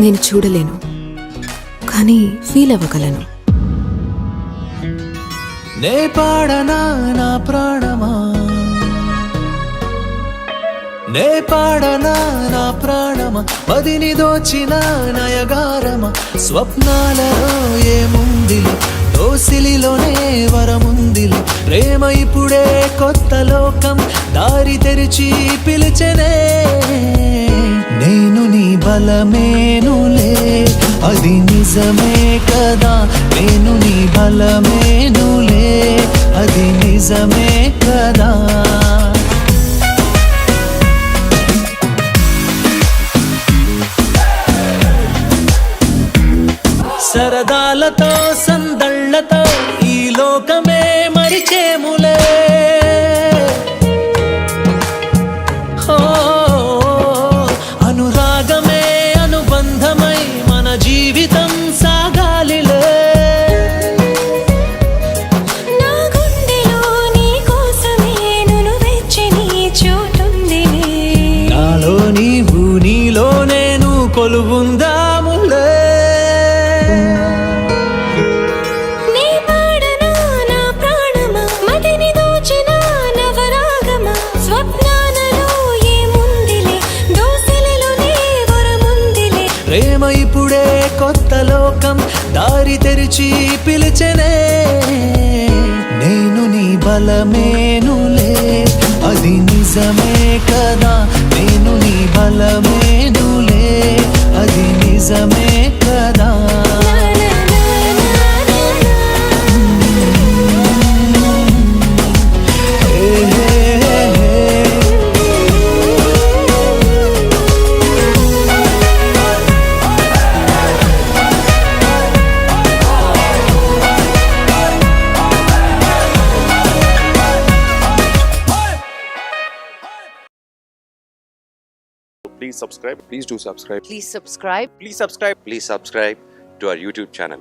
నేను చూడలేను, కానీ ఫీల్ అవ్వగలను. నే పాడనా నా ప్రాణమా, నే పాడనా నా ప్రాణమా, మదిని దోచిన నయగారమా, స్వప్నాలలో ఏముందిలే, దోసిలిలోనే వరముందిలే, ప్రేమ ఇప్పుడే కొత్త లోకం దారి తెరిచి పిలిచెనే. నేను నీ బలమేనులే, అది నిజమే కదా, నేను నీ బలమేనులే, అది నిజమే కదా. సరదాలతో సందళ్ళతో ఈ లోకమే మరిచేములే, అనురాగమే అనుబంధమై మన జీవితం సాగాలిలే. నా గుండెలో నీ కోసమే నును వెచ్చని చోటుందిలే, నాలో నీవు నీలో నేను కొలువుందాములే. ప్రేమ ఇప్పుడే కొత్త లోకం దారి తెరిచి పిలిచెనే. నేను నీ బలమేనులే, అది నిజమే కదా, నేను నీ బలమేనులే, అది నిజమే కదా. Please subscribe. Please do subscribe. Please subscribe. Please subscribe. Please subscribe to our YouTube channel.